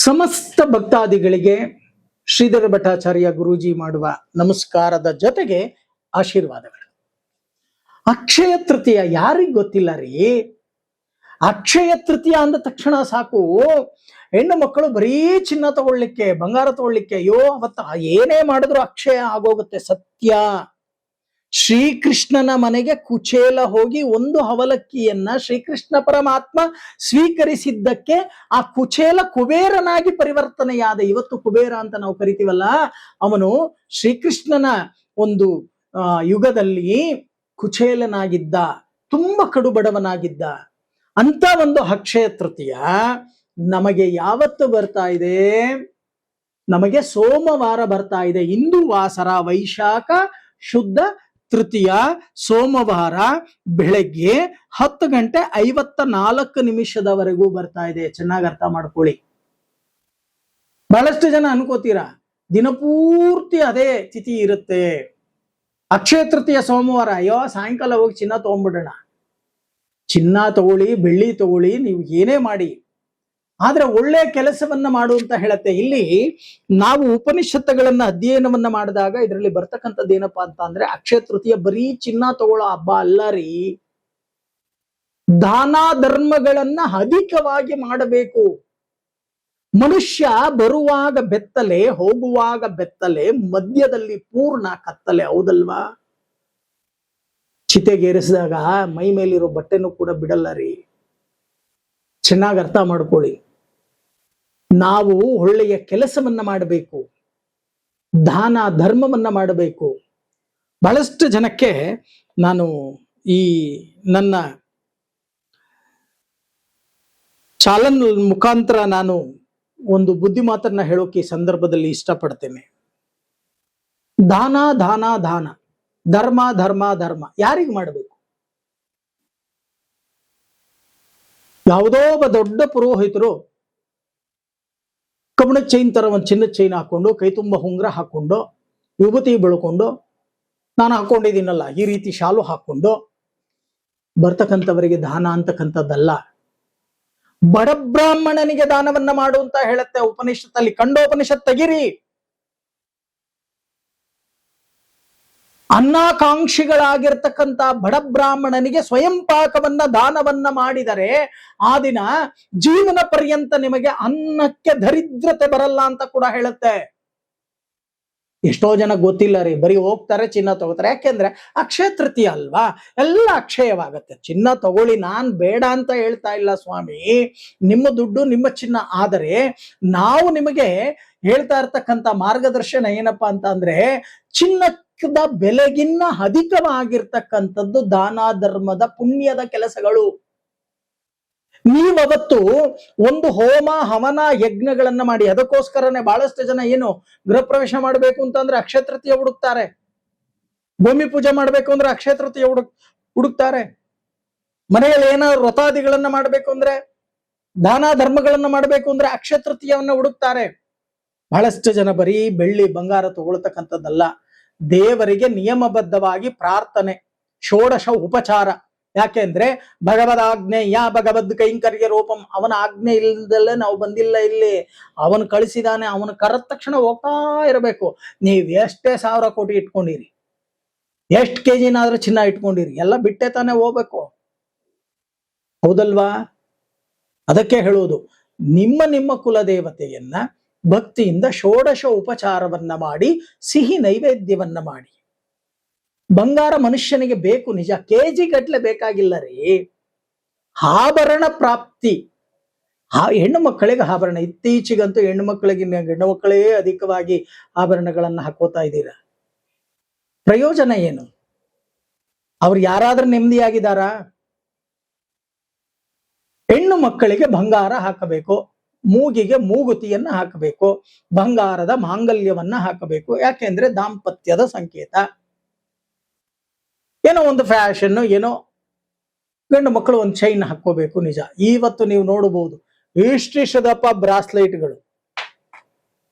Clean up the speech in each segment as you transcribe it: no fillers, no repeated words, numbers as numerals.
ಸಮಸ್ತ ಭಕ್ತಾದಿಗಳಿಗೆ ಶ್ರೀಧರ ಭಟ್ಟಾಚಾರ್ಯ ಗುರೂಜಿ ಮಾಡುವ ನಮಸ್ಕಾರದ ಜೊತೆಗೆ ಆಶೀರ್ವಾದಗಳು. ಅಕ್ಷಯ ತೃತೀಯ ಯಾರಿಗ್ ಗೊತ್ತಿಲ್ಲ ರೀ. ಅಕ್ಷಯ ತೃತೀಯ ಅಂದ ತಕ್ಷಣ ಸಾಕು ಹೆಣ್ಣು ಮಕ್ಕಳು ಬರೀ ಚಿನ್ನ ತಗೊಳ್ಳಿಕ್ಕೆ, ಬಂಗಾರ ತಗೊಳ್ಳಿಕ್ಕೆ, ಅಯ್ಯೋ ಅವತ್ತ ಏನೇ ಮಾಡಿದ್ರು ಅಕ್ಷಯ ಆಗೋಗುತ್ತೆ. ಸತ್ಯ. ಶ್ರೀಕೃಷ್ಣನ ಮನೆಗೆ ಕುಚೇಲ ಹೋಗಿ ಒಂದು ಹವಲಕ್ಕಿಯನ್ನ ಶ್ರೀಕೃಷ್ಣ ಪರಮಾತ್ಮ ಸ್ವೀಕರಿಸಿದ್ದಕ್ಕೆ ಆ ಕುಚೇಲ ಕುಬೇರನಾಗಿ ಪರಿವರ್ತನೆಯಾದ. ಇವತ್ತು ಕುಬೇರ ಅಂತ ನಾವು ಕರಿತೀವಲ್ಲ, ಅವನು ಶ್ರೀಕೃಷ್ಣನ ಒಂದು ಯುಗದಲ್ಲಿ ಕುಚೇಲನಾಗಿದ್ದ, ತುಂಬಾ ಕಡುಬಡವನಾಗಿದ್ದ. ಅಂತ ಒಂದು ಅಕ್ಷಯ ತೃತೀಯ ನಮಗೆ ಯಾವತ್ತು ಬರ್ತಾ ಇದೆ? ನಮಗೆ ಸೋಮವಾರ ಬರ್ತಾ ಇದೆ. ಇಂದು ವಾಸರ ವೈಶಾಖ ಶುದ್ಧ ತೃತೀಯ ಸೋಮವಾರ ಬೆಳಗ್ಗೆ 10:54 ಬರ್ತಾ ಇದೆ. ಚೆನ್ನಾಗಿ ಅರ್ಥ ಮಾಡ್ಕೊಳ್ಳಿ. ಬಹಳಷ್ಟು ಜನ ಅನ್ಕೋತೀರಾ ದಿನಪೂರ್ತಿ ಅದೇ ತಿಥಿ ಇರುತ್ತೆ. ಅಕ್ಷಯ ತೃತೀಯ ಸೋಮವಾರ, ಅಯ್ಯೋ ಸಾಯಂಕಾಲ ಹೋಗಿ ಚಿನ್ನ ತಗೊಂಡ್ಬಿಡೋಣ. ಚಿನ್ನ ತಗೊಳ್ಳಿ, ಬೆಳ್ಳಿ ತಗೊಳ್ಳಿ, ನೀವು ಏನೇ ಮಾಡಿ, ಆದ್ರೆ ಒಳ್ಳೆ ಕೆಲಸವನ್ನ ಮಾಡು ಅಂತ ಹೇಳತ್ತೆ. ಇಲ್ಲಿ ನಾವು ಉಪನಿಷತ್ತುಗಳನ್ನ ಅಧ್ಯಯನವನ್ನ ಮಾಡಿದಾಗ ಇದರಲ್ಲಿ ಬರ್ತಕ್ಕಂಥದ್ದು ಏನಪ್ಪಾ ಅಂತ ಅಂದ್ರೆ, ಅಕ್ಷಯ ತೃತೀಯ ಬರೀ ಚಿನ್ನ ತಗೊಳ್ಳೋ ಹಬ್ಬ ಅಲ್ಲ ರೀ. ದಾನ ಧರ್ಮಗಳನ್ನ ಅಧಿಕವಾಗಿ ಮಾಡಬೇಕು. ಮನುಷ್ಯ ಬರುವಾಗ ಬೆತ್ತಲೆ, ಹೋಗುವಾಗ ಬೆತ್ತಲೆ, ಮಧ್ಯದಲ್ಲಿ ಪೂರ್ಣ ಕತ್ತಲೆ. ಹೌದಲ್ವಾ? ಚಿತೆಗೇರಿಸಿದಾಗ ಮೈ ಮೇಲಿರೋ ಬಟ್ಟೆನೂ ಕೂಡ ಬಿಡಲ್ಲ ರೀ. ಚೆನ್ನಾಗಿ ಅರ್ಥ ಮಾಡ್ಕೊಳ್ಳಿ. ನಾವು ಒಳ್ಳೆಯ ಕೆಲಸವನ್ನ ಮಾಡಬೇಕು, ದಾನ ಧರ್ಮವನ್ನ ಮಾಡಬೇಕು. ಬಹಳಷ್ಟು ಜನಕ್ಕೆ ನಾನು ಈ ನನ್ನ ಚಾಲನ್ ಮುಖಾಂತರ ನಾನು ಒಂದು ಬುದ್ಧಿ ಮಾತನ್ನ ಹೇಳೋಕೆ ಈ ಸಂದರ್ಭದಲ್ಲಿ ಇಷ್ಟಪಡ್ತೇನೆ. ದಾನ ದಾನ ದಾನ, ಧರ್ಮ ಧರ್ಮ ಧರ್ಮ ಯಾರಿಗೆ ಮಾಡಬೇಕು? ಯಾವುದೋ ಒಬ್ಬ ದೊಡ್ಡ ಪುರೋಹಿತರು ಕಬ್ಬಣದ ಚೈನ್ ತರ ಒಂದು ಚಿನ್ನದ ಚೈನ್ ಹಾಕೊಂಡು, ಕೈ ತುಂಬ ಉಂಗುರ ಹಾಕೊಂಡು, ವಿಭೂತಿ ಬೆಳ್ಕೊಂಡು, ನಾನು ಹಾಕೊಂಡಿದ್ದೀನಲ್ಲ ಈ ರೀತಿ ಶಾಲು ಹಾಕೊಂಡು ಬರ್ತಕ್ಕಂಥವರಿಗೆ ದಾನ ಅಂತಕ್ಕಂಥದ್ದಲ್ಲ. ಬಡ ಬ್ರಾಹ್ಮಣನಿಗೆ ದಾನವನ್ನ ಮಾಡು ಅಂತ ಹೇಳುತ್ತೆ ಉಪನಿಷತ್ತಲ್ಲಿ. ಖಂಡೋಪನಿಷತ್ ತೆಗಿರಿ. ಅನ್ನಾಕಾಂಕ್ಷಿಗಳಾಗಿರ್ತಕ್ಕಂಥ ಬಡ ಬ್ರಾಹ್ಮಣನಿಗೆ ಸ್ವಯಂ ಪಾಕವನ್ನ ದಾನವನ್ನ ಮಾಡಿದರೆ ಆ ದಿನ ಜೀವನ ಪರ್ಯಂತ ನಿಮಗೆ ಅನ್ನಕ್ಕೆ ದರಿದ್ರತೆ ಬರಲ್ಲ ಅಂತ ಕೂಡ ಹೇಳುತ್ತೆ. ಎಷ್ಟೋ ಜನ ಗೊತ್ತಿಲ್ಲ ರೀ, ಬರೀ ಹೋಗ್ತಾರೆ ಚಿನ್ನ ತಗೋತಾರೆ. ಯಾಕೆಂದ್ರೆ ಅಕ್ಷಯ ತೃತೀಯ ಅಲ್ವಾ, ಎಲ್ಲ ಅಕ್ಷಯವಾಗತ್ತೆ. ಚಿನ್ನ ತಗೊಳ್ಳಿ, ನಾನ್ ಬೇಡ ಅಂತ ಹೇಳ್ತಾ ಇಲ್ಲ ಸ್ವಾಮಿ, ನಿಮ್ಮ ದುಡ್ಡು ನಿಮ್ಮ ಚಿನ್ನ. ಆದರೆ ನಾವು ನಿಮಗೆ ಹೇಳ್ತಾ ಇರ್ತಕ್ಕಂಥ ಮಾರ್ಗದರ್ಶನ ಏನಪ್ಪಾ ಅಂತ ಅಂದ್ರೆ, ಚಿನ್ನದ ಬೆಲೆಗಿನ್ನ ಅಧಿಕವಾಗಿರ್ತಕ್ಕಂಥದ್ದು ದಾನ ಧರ್ಮದ ಪುಣ್ಯದ ಕೆಲಸಗಳು. ನೀವವತ್ತು ಒಂದು ಹೋಮ ಹವನ ಯಜ್ಞಗಳನ್ನ ಮಾಡಿ, ಅದಕ್ಕೋಸ್ಕರನೇ ಬಹಳಷ್ಟು ಜನ ಏನು ಗೃಹ ಪ್ರವೇಶ ಮಾಡ್ಬೇಕು ಅಂತಂದ್ರೆ ಅಕ್ಷಯ ತೃತೀಯ ಹುಡುಕ್ತಾರೆ. ಭೂಮಿ ಪೂಜೆ ಮಾಡ್ಬೇಕು ಅಂದ್ರೆ ಅಕ್ಷಯ ತೃತೀಯ ಹುಡುಕ್ತಾರೆ. ಮನೆಯಲ್ಲಿ ಏನಾದ್ರು ವ್ರತಾದಿಗಳನ್ನ ಮಾಡ್ಬೇಕು ಅಂದ್ರೆ, ದಾನ ಧರ್ಮಗಳನ್ನ ಮಾಡ್ಬೇಕು ಅಂದ್ರೆ ಅಕ್ಷಯ ತೃತೀಯವನ್ನ ಹುಡುಕ್ತಾರೆ. ಬಹಳಷ್ಟು ಜನ ಬರೀ ಬೆಳ್ಳಿ ಬಂಗಾರ ತಗೊಳ್ತಕ್ಕಂಥದ್ದಲ್ಲ, ದೇವರಿಗೆ ನಿಯಮಬದ್ಧವಾಗಿ ಪ್ರಾರ್ಥನೆ, ಷೋಡಶ ಉಪಚಾರ. ಯಾಕೆಂದ್ರೆ ಭಗವದಾಜ್ಞೆಯ ಭಗವದ್ ಕೈಂಕರ್ಯ ರೂಪಂ, ಅವನ ಆಜ್ಞೆ ಇಲ್ದಲ್ಲೇ ನಾವು ಬಂದಿಲ್ಲ ಇಲ್ಲಿ. ಅವನು ಕಳಿಸಿದಾನೆ, ಅವನು ಕರೆದ ತಕ್ಷಣ ಹೋಗ್ತಾ ಇರಬೇಕು. ನೀವ್ ಎಷ್ಟೇ 1000 ಕೋಟಿ ಇಟ್ಕೊಂಡಿರಿ, ಎಷ್ಟು ಕೆಜಿನಾದ್ರೂ ಚಿನ್ನ ಇಟ್ಕೊಂಡಿರಿ, ಎಲ್ಲ ಬಿಟ್ಟೆ ತಾನೇ ಹೋಗ್ಬೇಕು. ಹೌದಲ್ವಾ? ಅದಕ್ಕೆ ಹೇಳುವುದು, ನಿಮ್ಮ ನಿಮ್ಮ ಕುಲದೇವತೆಯನ್ನ ಭಕ್ತಿಯಿಂದ ಷೋಡಶ ಉಪಚಾರವನ್ನ ಮಾಡಿ, ಸಿಹಿ ನೈವೇದ್ಯವನ್ನ ಮಾಡಿ. ಬಂಗಾರ ಮನುಷ್ಯನಿಗೆ ಬೇಕು ನಿಜ, ಕೆಜಿ ಗಟ್ಲೆ ಬೇಕಾಗಿಲ್ಲ ರೀ. ಆಭರಣ ಪ್ರಾಪ್ತಿ, ಹೆಣ್ಣು ಮಕ್ಕಳಿಗೆ ಆಭರಣ. ಇತ್ತೀಚೆಗಂತೂ ಹೆಣ್ಣು ಮಕ್ಕಳಿಗೆ, ಗಂಡು ಮಕ್ಕಳೇ ಅಧಿಕವಾಗಿ ಆಭರಣಗಳನ್ನ ಹಾಕೋತಾ ಇದ್ದೀರಾ. ಪ್ರಯೋಜನ ಏನು? ಅವ್ರು ಯಾರಾದ್ರೂ ನೆಮ್ಮದಿಯಾಗಿದ್ದಾರಾ? ಹೆಣ್ಣು ಮಕ್ಕಳಿಗೆ ಬಂಗಾರ ಹಾಕಬೇಕು, ಮೂಗಿಗೆ ಮೂಗುತಿಯನ್ನ ಹಾಕಬೇಕು, ಬಂಗಾರದ ಮಾಂಗಲ್ಯವನ್ನ ಹಾಕಬೇಕು. ಯಾಕೆಂದ್ರೆ ದಾಂಪತ್ಯದ ಸಂಕೇತ. ಏನೋ ಒಂದು ಫ್ಯಾಷನ್, ಏನೋ ಗಂಡು ಮಕ್ಕಳು ಒಂದು ಚೈನ್ ಹಾಕೋಬೇಕು. ನಿಜ, ಇವತ್ತು ನೀವು ನೋಡಬಹುದು ಇಷ್ಟಿಷ್ಟದಪ್ಪ ಬ್ರಾಸ್ಲೈಟ್ಗಳು.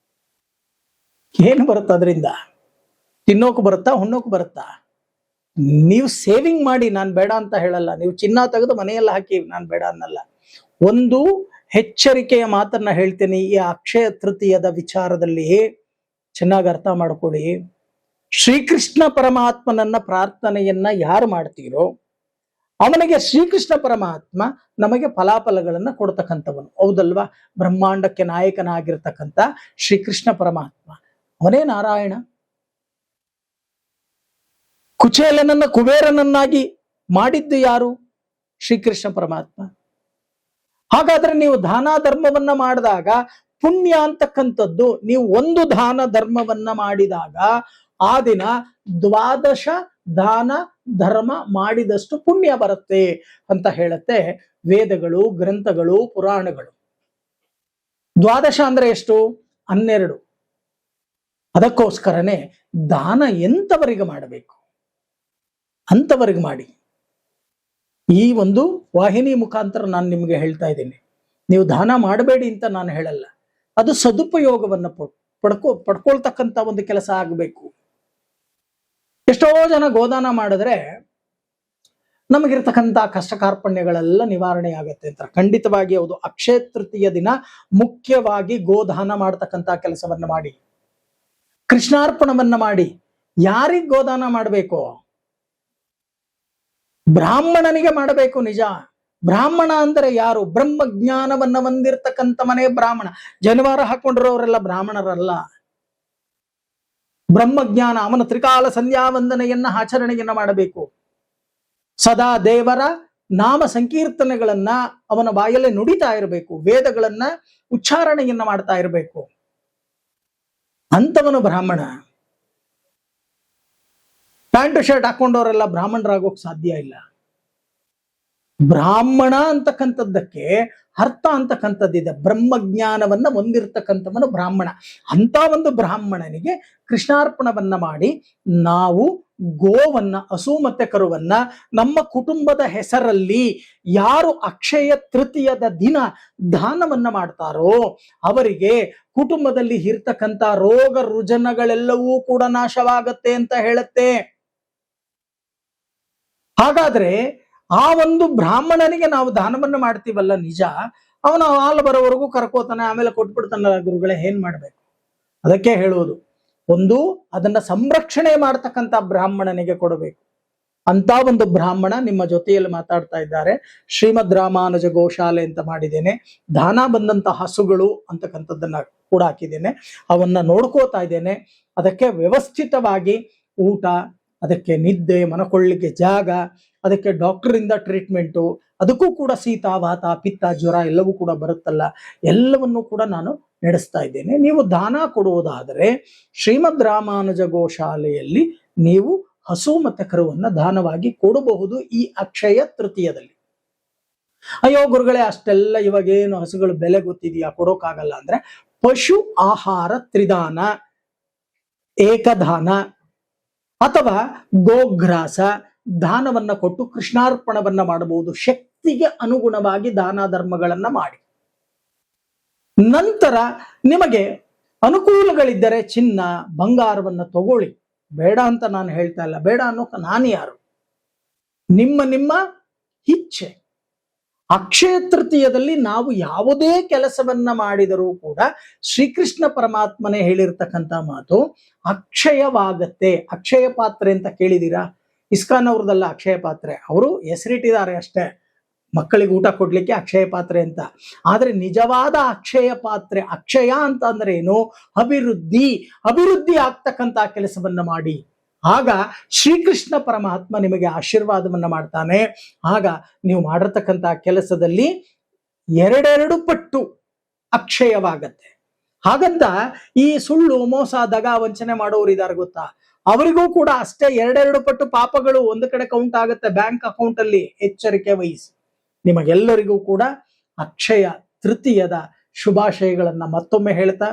ಏನು ಬರುತ್ತೆ ಅದರಿಂದ? ತಿನ್ನೋಕು ಬರುತ್ತಾ, ಹುಣ್ಣೋಕು ಬರುತ್ತಾ? ನೀವು ಸೇವಿಂಗ್ ಮಾಡಿ, ನಾನು ಬೇಡ ಅಂತ ಹೇಳಲ್ಲ. ನೀವು ಚಿನ್ನ ತೆಗೆದು ಮನೆಯಲ್ಲ ಹಾಕಿ, ನಾನು ಬೇಡ ಅನ್ನಲ್ಲ. ಒಂದು ಎಚ್ಚರಿಕೆಯ ಮಾತನ್ನ ಹೇಳ್ತೀನಿ. ಈ ಅಕ್ಷಯ ತೃತೀಯದ ವಿಚಾರದಲ್ಲಿ ಚೆನ್ನಾಗಿ ಅರ್ಥ ಮಾಡ್ಕೊಳ್ಳಿ. ಶ್ರೀಕೃಷ್ಣ ಪರಮಾತ್ಮನನ್ನ ಪ್ರಾರ್ಥನೆಯನ್ನ ಯಾರು ಮಾಡ್ತೀರೋ ಅವನಿಗೆ ಶ್ರೀಕೃಷ್ಣ ಪರಮಾತ್ಮ ನಮಗೆ ಫಲಾಫಲಗಳನ್ನ ಕೊಡ್ತಕ್ಕಂಥವನು, ಹೌದಲ್ವಾ? ಬ್ರಹ್ಮಾಂಡಕ್ಕೆ ನಾಯಕನಾಗಿರ್ತಕ್ಕಂಥ ಶ್ರೀಕೃಷ್ಣ ಪರಮಾತ್ಮ ಅವನೇ ನಾರಾಯಣ. ಕುಚೇಲನನ್ನ ಕುಬೇರನನ್ನಾಗಿ ಮಾಡಿದ್ದು ಯಾರು? ಶ್ರೀಕೃಷ್ಣ ಪರಮಾತ್ಮ. ಹಾಗಾದ್ರೆ ನೀವು ದಾನ ಧರ್ಮವನ್ನ ಮಾಡಿದಾಗ ಪುಣ್ಯ ಅಂತಕ್ಕಂಥದ್ದು, ನೀವು ಒಂದು ದಾನ ಧರ್ಮವನ್ನ ಮಾಡಿದಾಗ ಆ ದಿನ 12 ದಾನ ಧರ್ಮ ಮಾಡಿದಷ್ಟು ಪುಣ್ಯ ಬರುತ್ತೆ ಅಂತ ಹೇಳುತ್ತೆ ವೇದಗಳು, ಗ್ರಂಥಗಳು, ಪುರಾಣಗಳು. 12 ಅಂದ್ರೆ ಎಷ್ಟು? 12. ಅದಕ್ಕೋಸ್ಕರನೇ ದಾನ ಎಂತವರಿಗೆ ಮಾಡಬೇಕು ಅಂತವರಿಗೆ ಮಾಡಿ. ಈ ಒಂದು ವಾಹಿನಿ ಮುಖಾಂತರ ನಾನು ನಿಮಗೆ ಹೇಳ್ತಾ ಇದ್ದೀನಿ. ನೀವು ದಾನ ಮಾಡಬೇಡಿ ಅಂತ ನಾನು ಹೇಳಲ್ಲ, ಅದು ಸದುಪಯೋಗವನ್ನು ಪಡ್ಕೊಳ್ತಕ್ಕಂಥ ಒಂದು ಕೆಲಸ ಆಗಬೇಕು. ಎಷ್ಟೋ ಜನ ಗೋದಾನ ಮಾಡಿದ್ರೆ ನಮಗಿರ್ತಕ್ಕಂಥ ಕಷ್ಟ ಕಾರ್ಪಣ್ಯಗಳೆಲ್ಲ ನಿವಾರಣೆ ಆಗತ್ತೆ ಅಂತ. ಖಂಡಿತವಾಗಿ ಹೌದು. ಅಕ್ಷಯ ತೃತೀಯ ದಿನ ಮುಖ್ಯವಾಗಿ ಗೋದಾನ ಮಾಡತಕ್ಕಂಥ ಕೆಲಸವನ್ನ ಮಾಡಿ, ಕೃಷ್ಣಾರ್ಪಣವನ್ನ ಮಾಡಿ. ಯಾರಿಗೆ ಗೋದಾನ ಮಾಡಬೇಕು? ಬ್ರಾಹ್ಮಣನಿಗೆ ಮಾಡಬೇಕು. ನಿಜ. ಬ್ರಾಹ್ಮಣ ಅಂದರೆ ಯಾರು? ಬ್ರಹ್ಮ ಜ್ಞಾನವನ್ನ ಹೊಂದಿರ್ತಕ್ಕಂಥ ಮನೆ ಬ್ರಾಹ್ಮಣ. ಜನಿವಾರ ಹಾಕೊಂಡಿರೋರೆಲ್ಲ ಬ್ರಾಹ್ಮಣರಲ್ಲ. ಬ್ರಹ್ಮಜ್ಞಾನ, ಅವನ ತ್ರಿಕಾಲ ಸಂಧ್ಯಾ ವಂದನೆಯನ್ನ ಆಚರಣೆಯನ್ನ ಮಾಡಬೇಕು. ಸದಾ ದೇವರ ನಾಮ ಸಂಕೀರ್ತನೆಗಳನ್ನ ಅವನ ಬಾಯಲ್ಲೇ ನುಡಿತಾ ಇರಬೇಕು. ವೇದಗಳನ್ನ ಉಚ್ಚಾರಣೆಯನ್ನ ಮಾಡ್ತಾ ಇರಬೇಕು. ಅಂತವನು ಬ್ರಾಹ್ಮಣ. ಪ್ಯಾಂಟು ಶರ್ಟ್ ಹಾಕೊಂಡವರೆಲ್ಲ ಬ್ರಾಹ್ಮಣರಾಗೋಕ್ ಸಾಧ್ಯ ಇಲ್ಲ. ಬ್ರಾಹ್ಮಣ ಅಂತಕ್ಕಂಥದ್ದಕ್ಕೆ ಅರ್ಥ ಅಂತಕ್ಕಂಥದ್ದಿದೆ. ಬ್ರಹ್ಮಜ್ಞಾನವನ್ನ ಹೊಂದಿರತಕ್ಕಂಥವನು ಬ್ರಾಹ್ಮಣ. ಅಂತ ಒಂದು ಬ್ರಾಹ್ಮಣನಿಗೆ ಕೃಷ್ಣಾರ್ಪಣವನ್ನ ಮಾಡಿ ನಾವು ಗೋವನ್ನ, ಹಸು ಮತ್ತೆ ಕರುವನ್ನ ನಮ್ಮ ಕುಟುಂಬದ ಹೆಸರಲ್ಲಿ ಯಾರು ಅಕ್ಷಯ ತೃತೀಯದ ದಿನ ದಾನವನ್ನ ಮಾಡ್ತಾರೋ ಅವರಿಗೆ ಕುಟುಂಬದಲ್ಲಿ ಇರ್ತಕ್ಕಂಥ ರೋಗ ರುಜನಗಳೆಲ್ಲವೂ ಕೂಡ ನಾಶವಾಗತ್ತೆ ಅಂತ ಹೇಳುತ್ತೆ. ಹಾಗಾದ್ರೆ ಆ ಒಂದು ಬ್ರಾಹ್ಮಣನಿಗೆ ನಾವು ದಾನವನ್ನ ಮಾಡ್ತೀವಲ್ಲ, ನಿಜ, ಅವನು ಹಾಲು ಬರೋವರೆಗೂ ಕರ್ಕೋತಾನೆ, ಆಮೇಲೆ ಕೊಟ್ಬಿಡ್ತಾನಲ್ಲ ಗುರುಗಳೇ, ಏನ್ ಮಾಡ್ಬೇಕು? ಅದಕ್ಕೆ ಹೇಳುವುದು, ಒಂದು ಅದನ್ನ ಸಂರಕ್ಷಣೆ ಮಾಡ್ತಕ್ಕಂಥ ಬ್ರಾಹ್ಮಣನಿಗೆ ಕೊಡಬೇಕು. ಅಂತ ಒಂದು ಬ್ರಾಹ್ಮಣ ನಿಮ್ಮ ಜೊತೆಯಲ್ಲಿ ಮಾತಾಡ್ತಾ ಇದ್ದಾರೆ. ಶ್ರೀಮದ್ ರಾಮಾನುಜ ಗೋಶಾಲೆ ಅಂತ ಮಾಡಿದ್ದೇನೆ. ದಾನ ಬಂದಂತ ಹಸುಗಳು ಅಂತಕ್ಕಂಥದ್ದನ್ನ ಕೂಡ ಹಾಕಿದ್ದೇನೆ. ಅವನ್ನ ನೋಡ್ಕೋತಾ ಇದ್ದೇನೆ. ಅದಕ್ಕೆ ವ್ಯವಸ್ಥಿತವಾಗಿ ಊಟ, ಅದಕ್ಕೆ ನಿದ್ದೆ, ಮನಕೊಳ್ಳಿಕ್ಕೆ ಜಾಗ, ಅದಕ್ಕೆ ಡಾಕ್ಟರಿಂದ ಟ್ರೀಟ್ಮೆಂಟು, ಅದಕ್ಕೂ ಕೂಡ ಶೀತ, ವಾತ, ಪಿತ್ತ, ಜ್ವರ ಎಲ್ಲವೂ ಕೂಡ ಬರುತ್ತಲ್ಲ, ಎಲ್ಲವನ್ನೂ ಕೂಡ ನಾನು ನಡೆಸ್ತಾ ಇದ್ದೇನೆ. ನೀವು ದಾನ ಕೊಡುವುದಾದರೆ ಶ್ರೀಮದ್ ರಾಮಾನುಜ ಗೋಶಾಲೆಯಲ್ಲಿ ನೀವು ಹಸು ಮತ್ತೆ ಕರುವನ್ನ ದಾನವಾಗಿ ಕೊಡಬಹುದು ಈ ಅಕ್ಷಯ ತೃತೀಯದಲ್ಲಿ. ಅಯ್ಯೋ ಗುರುಗಳೇ, ಅಷ್ಟೆಲ್ಲ ಇವಾಗೇನು ಹಸುಗಳು ಬೆಲೆ ಗೊತ್ತಿದೆಯಾ, ಕೊಡೋಕ್ಕಾಗಲ್ಲ ಅಂದ್ರೆ ಪಶು ಆಹಾರ ತ್ರಿದಾನ, ಏಕದಾನ ಅಥವಾ ಗೋಗ್ರಾಸ ದಾನವನ್ನ ಕೊಟ್ಟು ಕೃಷ್ಣಾರ್ಪಣವನ್ನ ಮಾಡಬಹುದು. ಶಕ್ತಿಗೆ ಅನುಗುಣವಾಗಿ ದಾನ ಧರ್ಮಗಳನ್ನ ಮಾಡಿ. ನಂತರ ನಿಮಗೆ ಅನುಕೂಲಗಳಿದ್ದರೆ ಚಿನ್ನ ಬಂಗಾರವನ್ನ ತಗೊಳ್ಳಿ. ಬೇಡ ಅಂತ ನಾನು ಹೇಳ್ತಾ ಇಲ್ಲ. ಬೇಡ ಅನ್ನೋಕ ನಾನು ಯಾರು? ನಿಮ್ಮ ಇಚ್ಛೆ. ಅಕ್ಷಯ ತೃತೀಯದಲ್ಲಿ ನಾವು ಯಾವುದೇ ಕೆಲಸವನ್ನ ಮಾಡಿದರೂ ಕೂಡ ಶ್ರೀಕೃಷ್ಣ ಪರಮಾತ್ಮನೇ ಹೇಳಿರ್ತಕ್ಕಂಥ ಮಾತು ಅಕ್ಷಯವಾಗತ್ತೆ. ಅಕ್ಷಯ ಪಾತ್ರೆ ಅಂತ ಕೇಳಿದೀರಾ? ಇಸ್ಕಾನ್ ಅವ್ರದಲ್ಲ ಅಕ್ಷಯ ಪಾತ್ರೆ, ಅವರು ಹೆಸರಿಟ್ಟಿದ್ದಾರೆ ಅಷ್ಟೇ, ಮಕ್ಕಳಿಗೆ ಊಟ ಕೊಡ್ಲಿಕ್ಕೆ ಅಕ್ಷಯ ಪಾತ್ರೆ ಅಂತ. ಆದ್ರೆ ನಿಜವಾದ ಅಕ್ಷಯ ಪಾತ್ರೆ, ಅಕ್ಷಯ ಅಂತ ಅಂದ್ರೆ ಏನು? ಅಭಿವೃದ್ಧಿ ಆಗ್ತಕ್ಕಂಥ ಕೆಲಸವನ್ನ ಮಾಡಿ. ಆಗ ಶ್ರೀಕೃಷ್ಣ ಪರಮಾತ್ಮ ನಿಮಗೆ ಆಶೀರ್ವಾದವನ್ನ ಮಾಡ್ತಾನೆ. ಆಗ ನೀವು ಮಾಡಿರ್ತಕ್ಕಂಥ ಕೆಲಸದಲ್ಲಿ 2 ಪಟ್ಟು ಅಕ್ಷಯವಾಗತ್ತೆ. ಹಾಗಂತ ಈ ಸುಳ್ಳು, ಮೋಸ, ದಗ, ವಂಚನೆ ಮಾಡೋರು ಇದಾರೆ ಗೊತ್ತಾ? ಅವರಿಗೂ ಕೂಡ ಅಷ್ಟೇ 2 ಪಟ್ಟು ಪಾಪಗಳು ಒಂದು ಕಡೆ ಕೌಂಟ್ ಆಗುತ್ತೆ ಬ್ಯಾಂಕ್ ಅಕೌಂಟ್ ಅಲ್ಲಿ. ಎಚ್ಚರಿಕೆ ವಹಿಸಿ. ನಿಮಗೆಲ್ಲರಿಗೂ ಕೂಡ ಅಕ್ಷಯ ತೃತೀಯದ ಶುಭಾಶಯಗಳನ್ನ ಮತ್ತೊಮ್ಮೆ ಹೇಳ್ತಾ,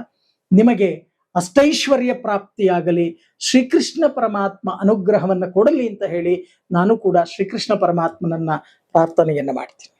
ನಿಮಗೆ ಅಷ್ಟೈಶ್ವರ್ಯ ಪ್ರಾಪ್ತಿಯಾಗಲಿ, ಶ್ರೀಕೃಷ್ಣ ಪರಮಾತ್ಮ ಅನುಗ್ರಹವನ್ನ ಕೊಡಲಿ ಅಂತ ಹೇಳಿ ನಾನು ಕೂಡ ಶ್ರೀಕೃಷ್ಣ ಪರಮಾತ್ಮನನ್ನ ಪ್ರಾರ್ಥನೆಯನ್ನ ಮಾಡ್ತೀನಿ.